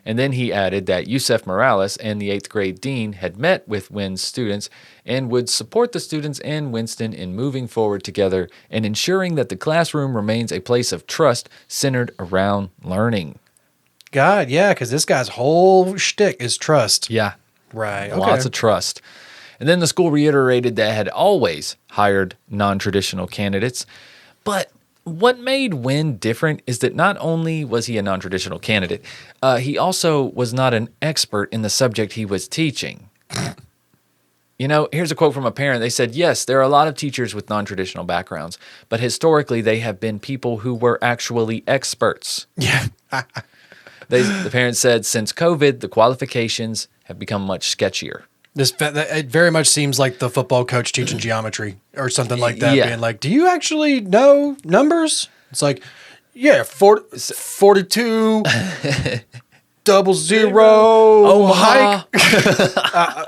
Speaker 1: And then he added that Yusef Morales and the 8th grade dean had met with Nguyen's students and would support the students and Winston in moving forward together and ensuring that the classroom remains a place of trust centered around learning.
Speaker 2: God, yeah, because this guy's whole shtick is trust.
Speaker 1: Yeah.
Speaker 2: Right. Okay.
Speaker 1: Lots of trust. And then the school reiterated that it had always hired non-traditional candidates. But what made Nguyen different is that not only was he a non-traditional candidate, he also was not an expert in the subject he was teaching. Here's a quote from a parent. They said, "Yes, there are a lot of teachers with non-traditional backgrounds, but historically they have been people who were actually experts."
Speaker 2: Yeah.
Speaker 1: The parents said, "Since COVID, the qualifications have become much sketchier."
Speaker 2: It very much seems like the football coach teaching geometry or something like that,
Speaker 1: Yeah.
Speaker 2: being like, "Do you actually know numbers?" It's like, "Yeah, 42, 00,
Speaker 1: Omaha.
Speaker 2: hike.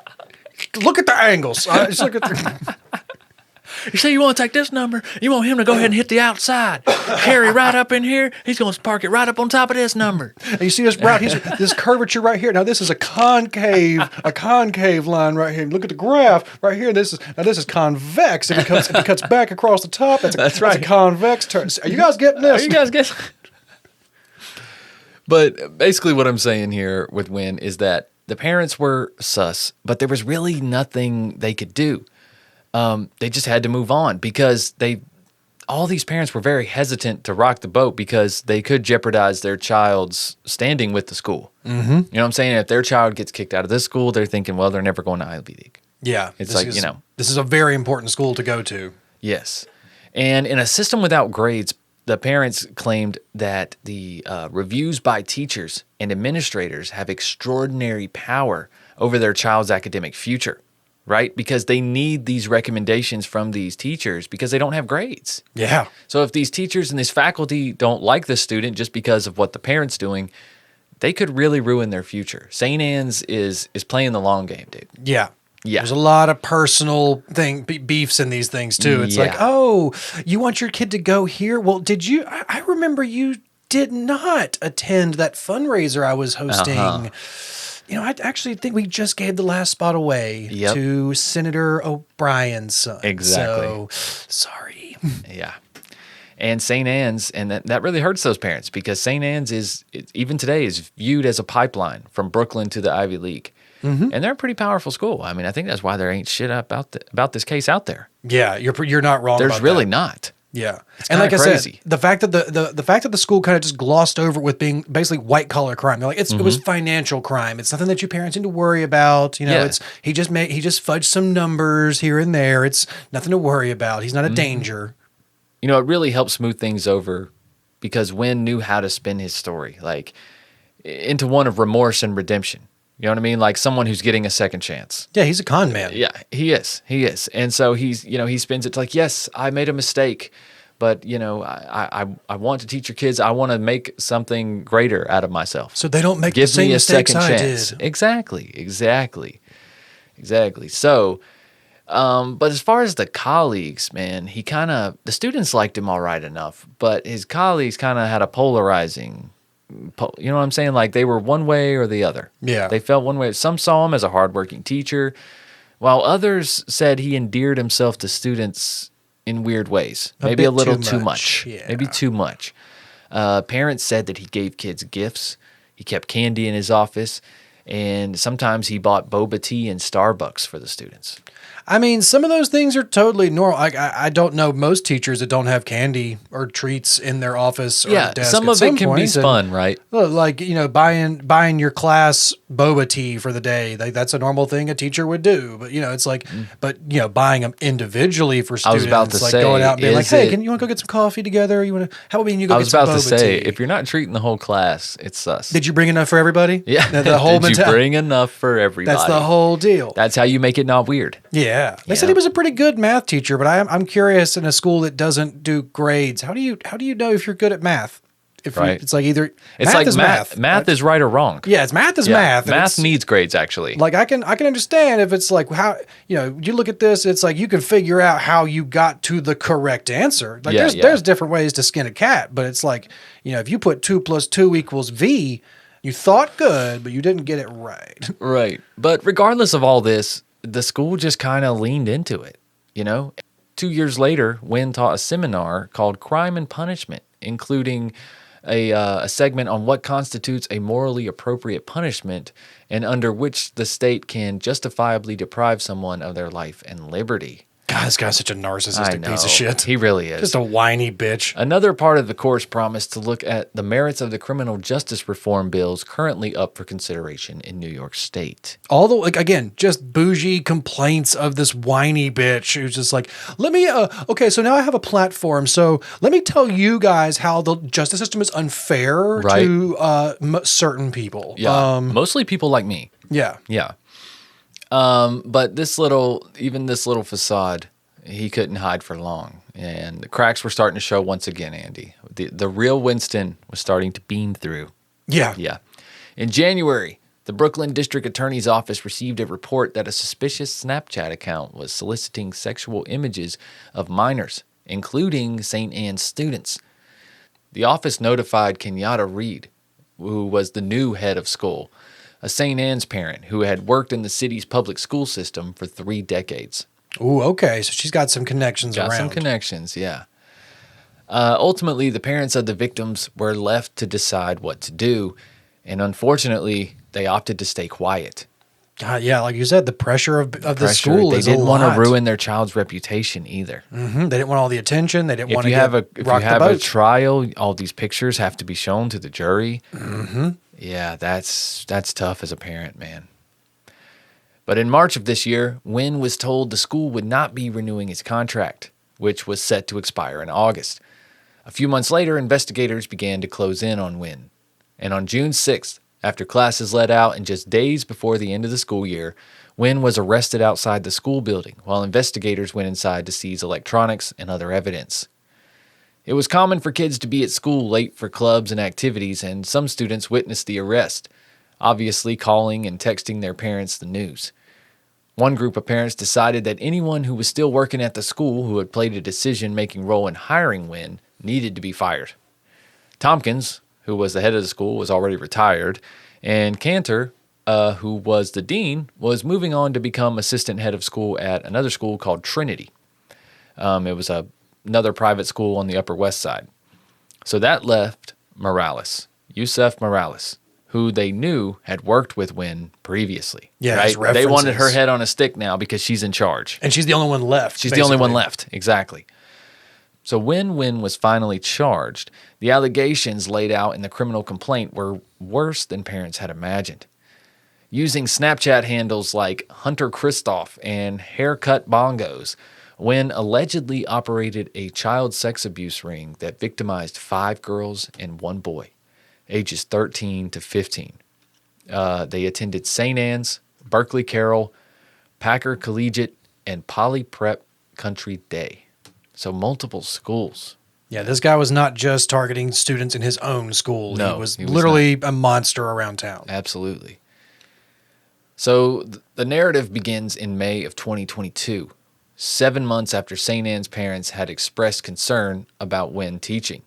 Speaker 2: Look at the angles. Just look at the."
Speaker 1: You say you want to take this number, you want him to go ahead and hit the outside. Carry right up in here. He's going to park it right up on top of this number.
Speaker 2: And you see this route, this curvature right here. Now this is a concave line right here. Look at the graph right here. This is convex. If it cuts back across the top, that's
Speaker 1: right.
Speaker 2: a convex turn. Are you guys getting this?
Speaker 1: Are you guys getting? But basically, what I'm saying here with Nguyen is that the parents were sus, but there was really nothing they could do. They just had to move on because all these parents were very hesitant to rock the boat because they could jeopardize their child's standing with the school. Mm-hmm. You know what I'm saying? If their child gets kicked out of this school, they're thinking, well, they're never going to Ivy League.
Speaker 2: Yeah.
Speaker 1: It's
Speaker 2: this is a very important school to go to.
Speaker 1: Yes. And in a system without grades, the parents claimed that the reviews by teachers and administrators have extraordinary power over their child's academic future. Right? Because they need these recommendations from these teachers because they don't have grades.
Speaker 2: Yeah.
Speaker 1: So if these teachers and this faculty don't like the student just because of what the parent's doing, they could really ruin their future. St. Anne's is playing the long game, dude.
Speaker 2: Yeah.
Speaker 1: Yeah.
Speaker 2: There's a lot of personal beefs in these things too. It's like,
Speaker 1: Yeah.
Speaker 2: oh, you want your kid to go here? Well, did you? I remember you did not attend that fundraiser I was hosting. You know, I actually think we just gave the last spot away to Senator O'Brien's son.
Speaker 1: Exactly.
Speaker 2: So, sorry.
Speaker 1: Yeah. And St. Anne's, and that really hurts those parents because St. Anne's even today is viewed as a pipeline from Brooklyn to the Ivy League. Mm-hmm. And they're a pretty powerful school. I mean, I think that's why there ain't shit about this case out there.
Speaker 2: Yeah, you're not wrong.
Speaker 1: There's
Speaker 2: about
Speaker 1: really
Speaker 2: that.
Speaker 1: not.
Speaker 2: Yeah,
Speaker 1: It's
Speaker 2: and like
Speaker 1: kinda
Speaker 2: I
Speaker 1: crazy.
Speaker 2: said, the fact that the fact that the school kind of just glossed over with being basically white collar crime. They're like, it was financial crime. It's nothing that your parents need to worry about. You know,
Speaker 1: Yeah.
Speaker 2: it's he just fudged some numbers here and there. It's nothing to worry about. He's not a danger.
Speaker 1: You know, it really helped smooth things over because Nguyen knew how to spin his story, like into one of remorse and redemption. You know what I mean? Like someone who's getting a second chance.
Speaker 2: Yeah, he's a con man.
Speaker 1: Yeah, he is. And so he spins it like, yes, I made a mistake, but I want to teach your kids. I want to make something greater out of myself.
Speaker 2: So they don't make the
Speaker 1: Give
Speaker 2: same
Speaker 1: me a
Speaker 2: mistakes
Speaker 1: second
Speaker 2: I
Speaker 1: chance.
Speaker 2: did.
Speaker 1: Exactly. So, but as far as the colleagues, man, the students liked him all right enough, but his colleagues kind of had a polarizing. You know what I'm saying? Like they were one way or the other.
Speaker 2: Yeah.
Speaker 1: They felt one way. Some saw him as a hardworking teacher, while others said he endeared himself to students in weird ways. Maybe a
Speaker 2: bit
Speaker 1: little
Speaker 2: too
Speaker 1: too
Speaker 2: much.
Speaker 1: much.
Speaker 2: Yeah.
Speaker 1: Maybe too much. Parents said that he gave kids gifts. He kept candy in his office. And sometimes he bought boba tea and Starbucks for the students.
Speaker 2: I mean, some of those things are totally normal. I don't know most teachers that don't have candy or treats in their office or
Speaker 1: Yeah,
Speaker 2: desk.
Speaker 1: some
Speaker 2: at
Speaker 1: of it can be
Speaker 2: point. And,
Speaker 1: fun, right?
Speaker 2: like, you know, buying your class boba tea for the day. That's a normal thing a teacher would do. But, you know, it's like, buying them individually for
Speaker 1: I
Speaker 2: students.
Speaker 1: was about to
Speaker 2: like
Speaker 1: say,
Speaker 2: going out and being like,
Speaker 1: is
Speaker 2: hey,
Speaker 1: it-
Speaker 2: you want to go get some coffee together? How about you go
Speaker 1: I
Speaker 2: get
Speaker 1: was
Speaker 2: some
Speaker 1: about
Speaker 2: boba
Speaker 1: to say,
Speaker 2: tea?
Speaker 1: if you're not treating the whole class, it's sus.
Speaker 2: Did you bring enough for everybody?
Speaker 1: Yeah.
Speaker 2: The whole
Speaker 1: Did you
Speaker 2: mentality.
Speaker 1: bring enough for everybody?
Speaker 2: That's the whole deal.
Speaker 1: That's how you make it not weird.
Speaker 2: Yeah. They said
Speaker 1: Yeah.
Speaker 2: he was a pretty good math teacher, but I'm curious, in a school that doesn't do grades, how do you know if you're good at math?
Speaker 1: Right.
Speaker 2: It's like either
Speaker 1: It's
Speaker 2: math
Speaker 1: like
Speaker 2: is math.
Speaker 1: Math is right or wrong.
Speaker 2: Yeah, it's math is
Speaker 1: Yeah,
Speaker 2: math. and
Speaker 1: Math
Speaker 2: it's-
Speaker 1: needs grades, actually.
Speaker 2: like I can understand if it's like how you look at this, it's like you can figure out how you got to the correct answer. Like
Speaker 1: Yeah,
Speaker 2: there's different ways to skin a cat, but it's like, if you put 2 + 2 = V, you thought good, but you didn't get it right.
Speaker 1: Right. But regardless of all this, the school just kind of leaned into it, 2 years later, Nguyen taught a seminar called Crime and Punishment, including a segment on what constitutes a morally appropriate punishment and under which the state can justifiably deprive someone of their life and liberty.
Speaker 2: God, this guy's such a
Speaker 1: I
Speaker 2: narcissistic
Speaker 1: know.
Speaker 2: piece of shit.
Speaker 1: He really is.
Speaker 2: Just a whiny bitch.
Speaker 1: Another part of the course promised to look at the merits of the criminal justice reform bills currently up for consideration in New York State.
Speaker 2: All the again, just bougie complaints of this whiny bitch who's just like, let me okay, so now I have a platform, so let me tell you guys how the justice system is unfair
Speaker 1: Right.
Speaker 2: to certain people.
Speaker 1: Yeah, mostly people like me.
Speaker 2: Yeah.
Speaker 1: Yeah. But this little facade, he couldn't hide for long. And the cracks were starting to show once again, Andy. The real Winston was starting to beam through.
Speaker 2: Yeah.
Speaker 1: Yeah. In January, the Brooklyn District Attorney's Office received a report that a suspicious Snapchat account was soliciting sexual images of minors, including St. Anne's students. The office notified Kenyatta Reed, who was the new head of school, a St. Anne's parent who had worked in the city's public school system for 3 decades.
Speaker 2: Ooh, okay. So she's got some connections
Speaker 1: Got
Speaker 2: around.
Speaker 1: some connections, yeah. Ultimately, the parents of the victims were left to decide what to do, and unfortunately, they opted to stay quiet.
Speaker 2: God, yeah, like you said, the pressure of the school
Speaker 1: They
Speaker 2: is
Speaker 1: didn't
Speaker 2: a
Speaker 1: want
Speaker 2: lot.
Speaker 1: to ruin their child's reputation either.
Speaker 2: They didn't want all the attention. They didn't
Speaker 1: If
Speaker 2: want to
Speaker 1: you have a
Speaker 2: boat.
Speaker 1: trial, all these pictures have to be shown to the jury. Yeah, that's tough as a parent, man. But in March of this year, Nguyen was told the school would not be renewing its contract, which was set to expire in August. A few months later, investigators began to close in on Nguyen. And on June 6th, after classes let out and just days before the end of the school year, Nguyen was arrested outside the school building while investigators went inside to seize electronics and other evidence. It was common for kids to be at school late for clubs and activities, and some students witnessed the arrest, obviously calling and texting their parents the news. One group of parents decided that anyone who was still working at the school who had played a decision-making role in hiring Nguyen needed to be fired. Tompkins, who was the head of the school, was already retired, and Cantor, who was the dean, was moving on to become assistant head of school at another school called Trinity. It was another private school on the Upper West Side. So that left Yusef Morales, who they knew had worked with Nguyen previously.
Speaker 2: Yeah, his
Speaker 1: right? They wanted her
Speaker 2: references.
Speaker 1: head on a stick now because she's in charge.
Speaker 2: And she's the only one left.
Speaker 1: She's the only one
Speaker 2: basically.
Speaker 1: left, exactly. So when Nguyen was finally charged, the allegations laid out in the criminal complaint were worse than parents had imagined. Using Snapchat handles like Hunter Christoph and Haircut Bongos, Nguyen allegedly operated a child sex abuse ring that victimized 5 girls and 1 boy, ages 13 to 15. They attended St. Anne's, Berkeley Carroll, Packer Collegiate, and Poly Prep Country Day. So multiple schools.
Speaker 2: Yeah, this guy was not just targeting students in his own school.
Speaker 1: No,
Speaker 2: he was
Speaker 1: he was
Speaker 2: literally a monster around town.
Speaker 1: Absolutely. So the narrative begins in May of 2022, 7 months after St. Anne's parents had expressed concern about Nguyen teaching.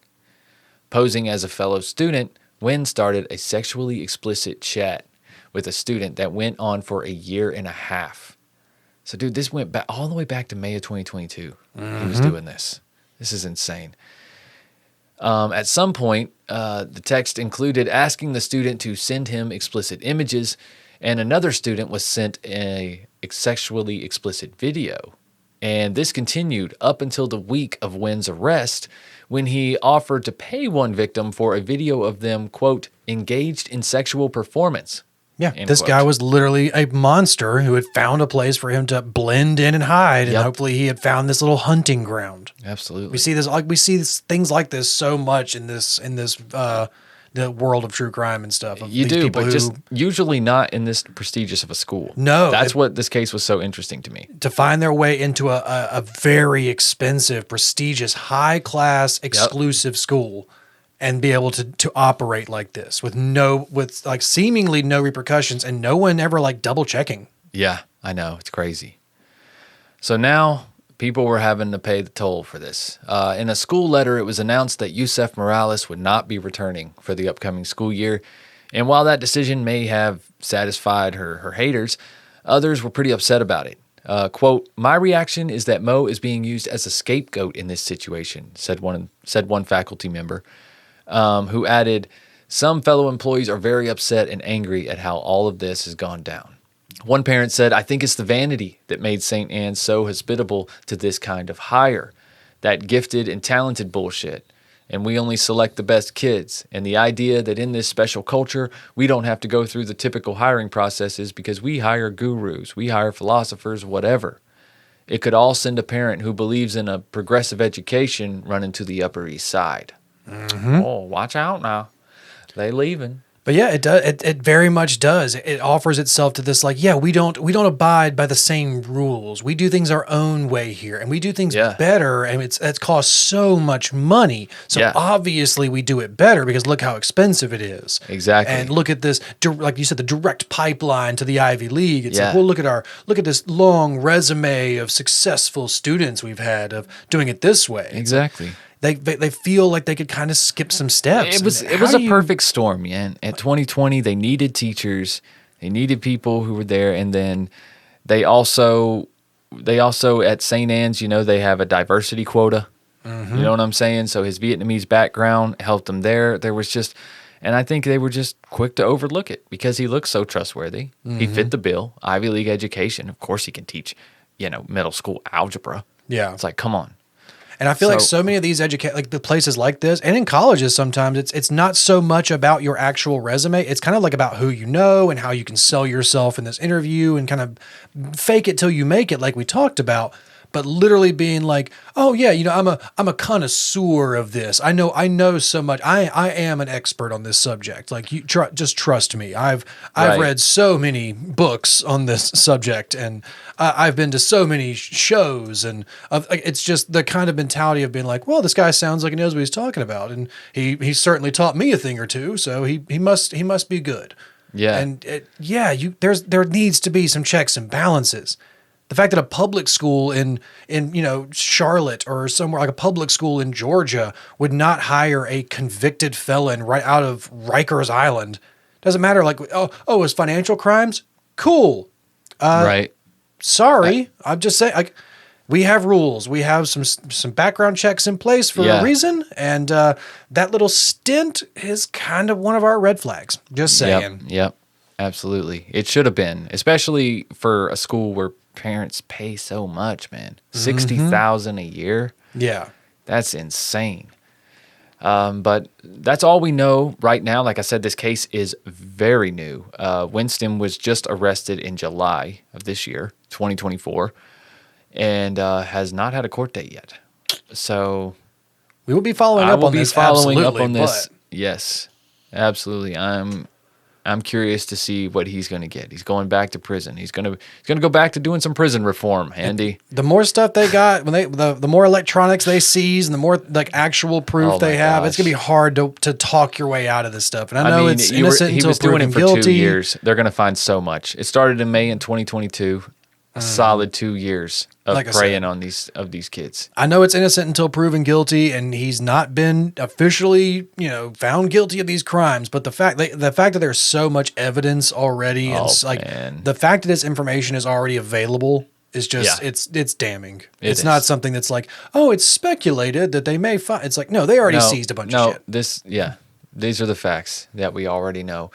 Speaker 1: Posing as a fellow student, Nguyen started a sexually explicit chat with a student that went on for a year and a half. So, dude, this went back all the way back to May of 2022. He was doing this. This is insane. At some point, the text included asking the student to send him explicit images, and another student was sent a sexually explicit video. And this continued up until the week of Nguyen's arrest, when he offered to pay one victim for a video of them, quote, engaged in sexual performance.
Speaker 2: Yeah,
Speaker 1: End
Speaker 2: this
Speaker 1: quote.
Speaker 2: guy was literally a monster who had found a place for him to blend in and hide, and
Speaker 1: Yep.
Speaker 2: hopefully he had found this little hunting ground.
Speaker 1: Absolutely.
Speaker 2: We see things like this so much in the world of true crime and stuff. of
Speaker 1: You
Speaker 2: these
Speaker 1: do,
Speaker 2: people
Speaker 1: but
Speaker 2: who,
Speaker 1: just usually not in this prestigious of a school.
Speaker 2: No,
Speaker 1: That's what this case was so interesting to me.
Speaker 2: to find their way into a very expensive, prestigious, high class, exclusive school and be able to operate like this with like seemingly no repercussions and no one ever like double checking.
Speaker 1: Yeah, I know. It's crazy. So now people were having to pay the toll for this. In a school letter, it was announced that Yusef Morales would not be returning for the upcoming school year. And while that decision may have satisfied her haters, others were pretty upset about it. Quote, my reaction is that Mo is being used as a scapegoat in this situation, said one faculty member, who added, some fellow employees are very upset and angry at how all of this has gone down. One parent said, I think it's the vanity that made St. Anne's so hospitable to this kind of hire, that gifted and talented bullshit. And we only select the best kids. And the idea that in this special culture, we don't have to go through the typical hiring processes because we hire gurus, we hire philosophers, whatever. It could all send a parent who believes in a progressive education running to the Upper East Side. Oh, watch out now. They leaving.
Speaker 2: But yeah, it does. It very much does. It offers itself to this like, yeah, we don't abide by the same rules. We do things our own way here, and we do things
Speaker 1: Yeah.
Speaker 2: better. And it's cost so much money. So
Speaker 1: Yeah.
Speaker 2: obviously we do it better because look how expensive it is.
Speaker 1: Exactly.
Speaker 2: And look at this, like you said, the direct pipeline to the Ivy League. It's like,
Speaker 1: Yeah.
Speaker 2: well, look at this long resume of successful students we've had of doing it this way.
Speaker 1: Exactly.
Speaker 2: They feel like they could kind of skip some steps.
Speaker 1: It was
Speaker 2: And
Speaker 1: it
Speaker 2: how
Speaker 1: was
Speaker 2: do
Speaker 1: a
Speaker 2: you-
Speaker 1: perfect storm, man. At 2020, they needed teachers, they needed people who were there, and then they also at St. Anne's, they have a diversity quota. You know what I'm saying? So his Vietnamese background helped him there. There was just, and I think they were just quick to overlook it because he looked so trustworthy. He fit the bill. Ivy League education, of course, he can teach, middle school algebra.
Speaker 2: Yeah.
Speaker 1: It's like, come on.
Speaker 2: And I feel like
Speaker 1: So-
Speaker 2: so many of these like the places like this, and in colleges sometimes it's not so much about your actual resume. It's kind of like about who you know and how you can sell yourself in this interview and kind of fake it till you make it, like we talked about. But literally being like, oh yeah, I'm a connoisseur of this. I know so much. I am an expert on this subject. Like you just trust me. I've
Speaker 1: Right.
Speaker 2: read so many books on this subject, and I've been to so many shows, and it's just the kind of mentality of being like, well, this guy sounds like he knows what he's talking about, and he certainly taught me a thing or two, so he must be good.
Speaker 1: Yeah.
Speaker 2: And there needs to be some checks and balances. The fact that a public school in Charlotte or somewhere like a public school in Georgia would not hire a convicted felon right out of Rikers Island doesn't matter. Like, oh, is financial crimes? Cool.
Speaker 1: Right.
Speaker 2: Sorry, I'm just saying. Like, we have rules. We have some background checks in place for
Speaker 1: Yeah.
Speaker 2: a reason, and that little stint is kind of one of our red flags. Just saying.
Speaker 1: Yep. Absolutely. It should have been, especially for a school where parents pay so much, man. $60,000 a year.
Speaker 2: Yeah.
Speaker 1: That's insane. But that's all we know right now. Like I said, this case is very new. Winston was just arrested in July of this year, 2024, and has not had a court date yet. So
Speaker 2: We will be following
Speaker 1: I
Speaker 2: up
Speaker 1: will
Speaker 2: on
Speaker 1: be
Speaker 2: this.
Speaker 1: following up
Speaker 2: absolutely,
Speaker 1: on this.
Speaker 2: but-
Speaker 1: Yes, absolutely. I'm curious to see what he's going to get. He's going back to prison. He's going to go back to doing some prison reform, Andy.
Speaker 2: The more stuff they got, when the more electronics they seize, and the more like actual proof
Speaker 1: Oh
Speaker 2: they
Speaker 1: my
Speaker 2: have, it's
Speaker 1: gosh.
Speaker 2: gonna be hard to talk your way out of this stuff. And I know it's
Speaker 1: he
Speaker 2: innocent until
Speaker 1: was doing
Speaker 2: proven
Speaker 1: it for
Speaker 2: guilty.
Speaker 1: 2 years. They're going to find so much. It started in May in 2022. A solid 2 years of
Speaker 2: Like I said.
Speaker 1: preying on these kids.
Speaker 2: I know it's innocent until proven guilty, and he's not been officially, found guilty of these crimes. But the fact that there's so much evidence already, and
Speaker 1: Man.
Speaker 2: the fact that this information is already available is just
Speaker 1: Yeah.
Speaker 2: it's damning.
Speaker 1: It
Speaker 2: It's not
Speaker 1: is.
Speaker 2: something that's like, oh, it's speculated that they may find. It's like, no, they already seized a bunch of shit.
Speaker 1: These are the facts that we already know.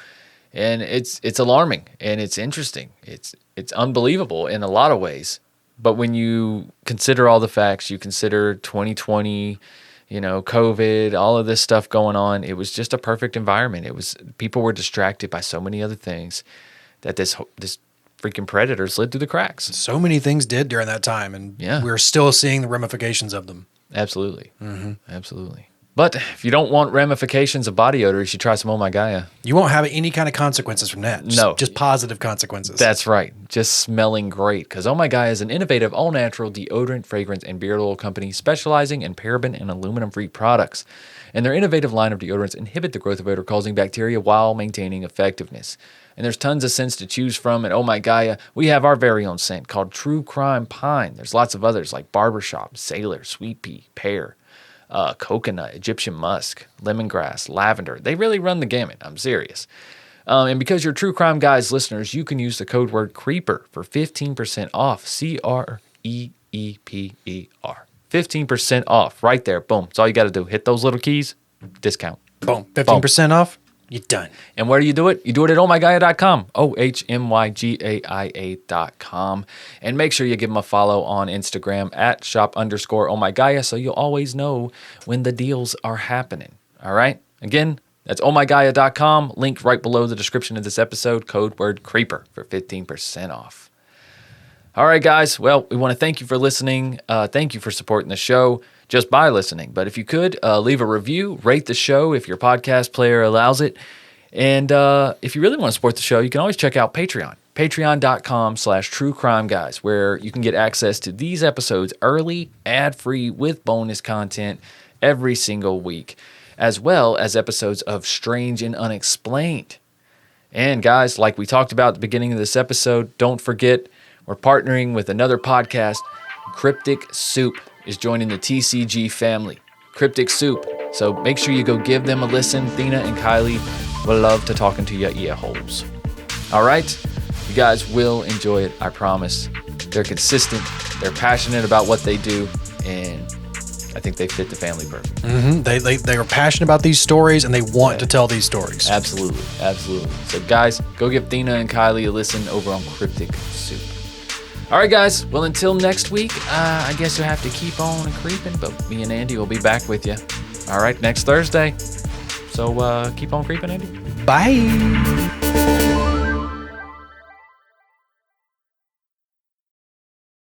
Speaker 1: And it's alarming and it's interesting. It's unbelievable in a lot of ways. But when you consider all the facts, you consider 2020, COVID, all of this stuff going on, it was just a perfect environment. People were distracted by so many other things that this freaking predator slid through the cracks.
Speaker 2: So many things did during that time, and
Speaker 1: Yeah.
Speaker 2: we're still seeing the ramifications of them.
Speaker 1: Absolutely. Absolutely. But if you don't want ramifications of body odor, you should try some Oh My Gaia.
Speaker 2: You won't have any kind of consequences from that.
Speaker 1: No.
Speaker 2: Just positive consequences.
Speaker 1: That's right. Just smelling great. Because Oh My Gaia is an innovative, all-natural deodorant, fragrance, and beard oil company specializing in paraben and aluminum-free products. And their innovative line of deodorants inhibit the growth of odor-causing bacteria while maintaining effectiveness. And there's tons of scents to choose from at Oh My Gaia. We have our very own scent called True Crime Pine. There's lots of others like Barbershop, Sailor, Sweet Pea, Pear, coconut, Egyptian musk, lemongrass, lavender. They really run the gamut. I'm serious. And because you're True Crime Guys listeners, you can use the code word CREEPER for 15% off. CREEPER. 15% off right there. Boom. That's all you got to do. Hit those little keys. Discount.
Speaker 2: Boom. 15% off. You're done.
Speaker 1: And where do you do it? You do it at ohmygaia.com, ohmygaia.com. And make sure you give them a follow on Instagram at shop_ohmygaia so you'll always know when the deals are happening. All right? Again, that's ohmygaia.com. Link right below the description of this episode. Code word CREEPER for 15% off. All right, guys. Well, we want to thank you for listening. Thank you for supporting the show just by listening. But if you could, leave a review, rate the show if your podcast player allows it. And if you really want to support the show, you can always check out Patreon. Patreon.com/truecrimeguys, where you can get access to these episodes early, ad-free, with bonus content every single week, as well as episodes of Strange and Unexplained. And guys, like we talked about at the beginning of this episode, don't forget we're partnering with another podcast. Cryptic Soup is joining the TCG family. Cryptic Soup. So make sure you go give them a listen. Thina and Kylie will love to talking to your ear holes. All right? You guys will enjoy it, I promise. They're consistent. They're passionate about what they do. And I think they fit the family perfect.
Speaker 2: Mm-hmm. They are passionate about these stories, and they want to tell these stories.
Speaker 1: Absolutely. Absolutely. So guys, go give Thina and Kylie a listen over on Cryptic Soup. All right, guys. Well, until next week, I guess you'll have to keep on creeping, but me and Andy will be back with you. All right, next Thursday. So keep on creeping, Andy.
Speaker 2: Bye.